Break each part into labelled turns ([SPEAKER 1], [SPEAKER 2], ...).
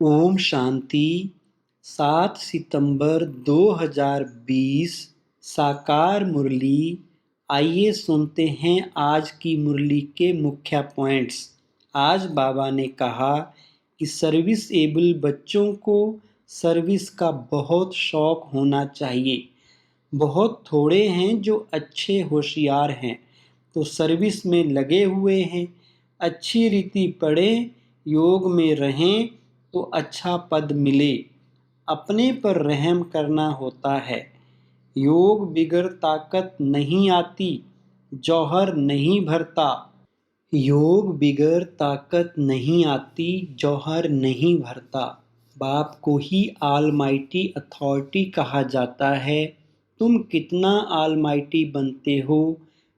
[SPEAKER 1] ओम शांति। 7 सितंबर 2020 साकार मुरली। आइए सुनते हैं आज की मुरली के मुख्य पॉइंट्स। आज बाबा ने कहा कि सर्विस एबल बच्चों को सर्विस का बहुत शौक होना चाहिए। बहुत थोड़े हैं जो अच्छे होशियार हैं तो सर्विस में लगे हुए हैं। अच्छी रीति पढ़ें, योग में रहें तो अच्छा पद मिले। अपने पर रहम करना होता है। योग बिगर ताकत नहीं आती, जौहर नहीं भरता। योग बिगर ताकत नहीं आती, जौहर नहीं भरता। बाप को ही ऑलमाइटी अथॉरिटी कहा जाता है। तुम कितना ऑलमाइटी बनते हो,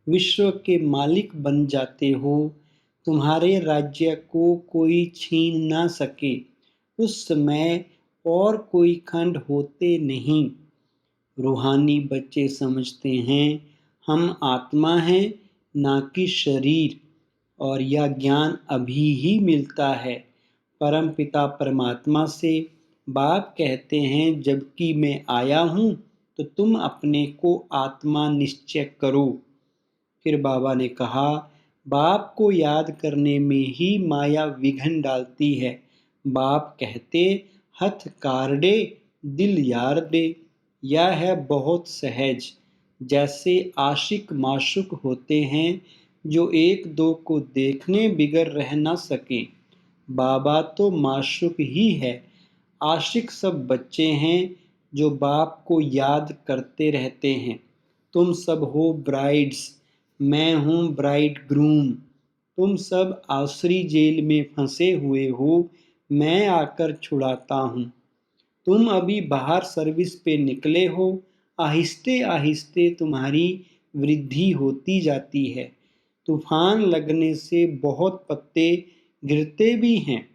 [SPEAKER 1] विश्व के मालिक बन जाते हो। तुम्हारे राज्य को कोई छीन ना सके। उस समय और कोई खंड होते नहीं। रूहानी बच्चे समझते हैं हम आत्मा हैं ना कि शरीर, और यह ज्ञान अभी ही मिलता है परम पिता परमात्मा से। बाप कहते हैं जबकि मैं आया हूँ तो तुम अपने को आत्मा निश्चय करो। फिर बाबा ने कहा बाप को याद करने में ही माया विघ्न डालती है। बाप कहते हथ कारडे दिल यार दे। यह है बहुत सहज। जैसे आशिक माशुक होते हैं जो एक दो को देखने बिगर रह न सके। बाबा तो माशुक ही है। आशिक सब बच्चे हैं जो बाप को याद करते रहते हैं। तुम सब हो ब्राइड्स, मैं हूँ ब्राइड ग्रूम। तुम सब आसरी जेल में फंसे हुए हो, मैं आकर छुड़ाता हूँ। तुम अभी बाहर सर्विस पे निकले हो। आहिस्ते आहिस्ते तुम्हारी वृद्धि होती जाती है। तूफान लगने से बहुत पत्ते गिरते भी हैं।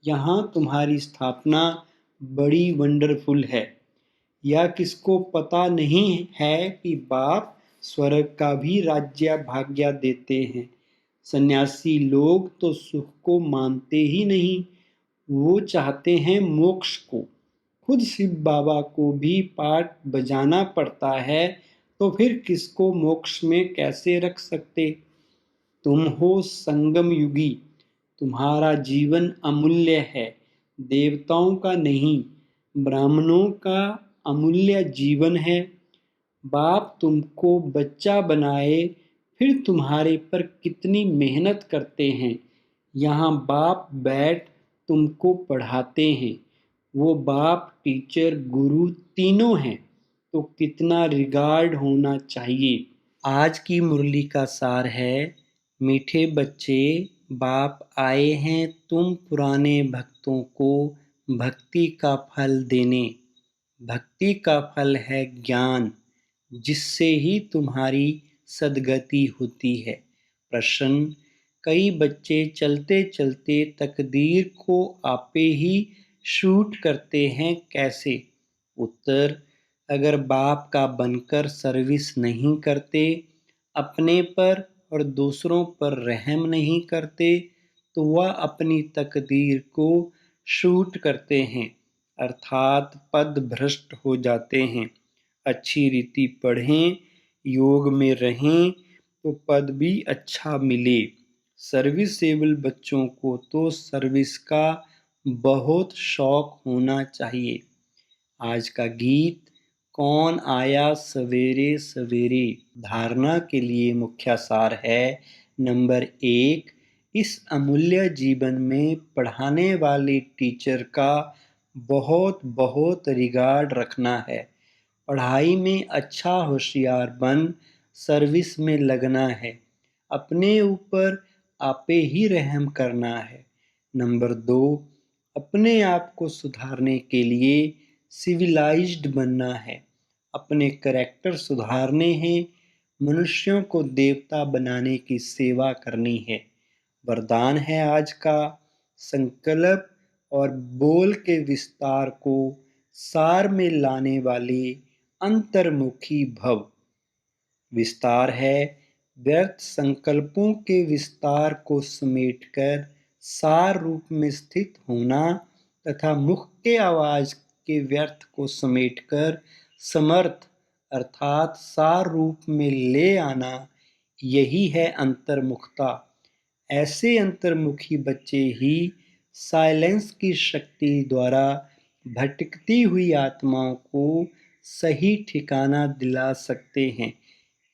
[SPEAKER 1] यहाँ तुम्हारी स्थापना बड़ी वंडरफुल है। यह किसको पता नहीं है कि बाप स्वर्ग का भी राज्य भाग्य देते हैं। सन्यासी लोग तो सुख को मानते ही नहीं, वो चाहते हैं मोक्ष को। खुद शिव बाबा को भी पाठ बजाना पड़ता है तो फिर किसको मोक्ष में कैसे रख सकते। तुम हो संगम युगी, तुम्हारा जीवन अमूल्य है, देवताओं का नहीं, ब्राह्मणों का अमूल्य जीवन है। बाप तुमको बच्चा बनाए फिर तुम्हारे पर कितनी मेहनत करते हैं। यहाँ बाप बैठ तुमको पढ़ाते हैं। वो बाप टीचर गुरु तीनों हैं तो कितना रिगार्ड होना चाहिए। आज की मुरली का सार है मीठे बच्चे, बाप आए हैं तुम पुराने भक्तों को भक्ति का फल देने। भक्ति का फल है ज्ञान, जिससे ही तुम्हारी सद्गति होती है। प्रश्न, कई बच्चे चलते चलते तकदीर को आपे ही शूट करते हैं, कैसे? उत्तर, अगर बाप का बनकर सर्विस नहीं करते, अपने पर और दूसरों पर रहम नहीं करते, तो वह अपनी तकदीर को शूट करते हैं, अर्थात पद भ्रष्ट हो जाते हैं। अच्छी रीति पढ़ें, योग में रहें तो पद भी अच्छा मिले। सर्विसेबल बच्चों को तो सर्विस का बहुत शौक होना चाहिए। आज का गीत, कौन आया सवेरे सवेरे। धारणा के लिए मुख्य सार है नंबर 1, इस अमूल्य जीवन में पढ़ाने वाले टीचर का बहुत बहुत रिगार्ड रखना है। पढ़ाई में अच्छा होशियार बन सर्विस में लगना है। अपने ऊपर आपे ही रहम करना है। नंबर 2, अपने आप को सुधारने के लिए सिविलाइज्ड बनना है। अपने करैक्टर सुधारने हैं। मनुष्यों को देवता बनाने की सेवा करनी है। वरदान है आज का, संकल्प और बोल के विस्तार को सार में लाने वाले अंतर्मुखी भव। विस्तार है व्यर्थ संकल्पों के विस्तार को समेटकर सार रूप में स्थित होना तथा मुख के आवाज के व्यर्थ को समेटकर समर्थ अर्थात सार रूप में ले आना, यही है अंतर्मुखता। ऐसे अंतर्मुखी बच्चे ही साइलेंस की शक्ति द्वारा भटकती हुई आत्माओं को सही ठिकाना दिला सकते हैं।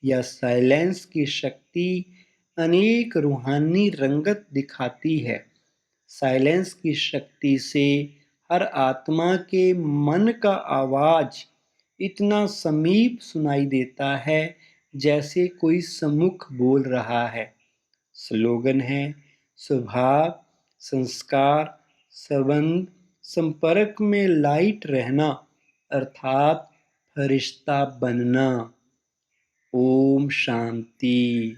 [SPEAKER 1] यह साइलेंस की शक्ति अनेक रूहानी रंगत दिखाती है। साइलेंस की शक्ति से हर आत्मा के मन का आवाज इतना समीप सुनाई देता है जैसे कोई सम्मुख बोल रहा है। स्लोगन है स्वभाव, संस्कार, संबंध, संपर्क में लाइट रहना अर्थात फरिश्ता बनना। ओम शांति।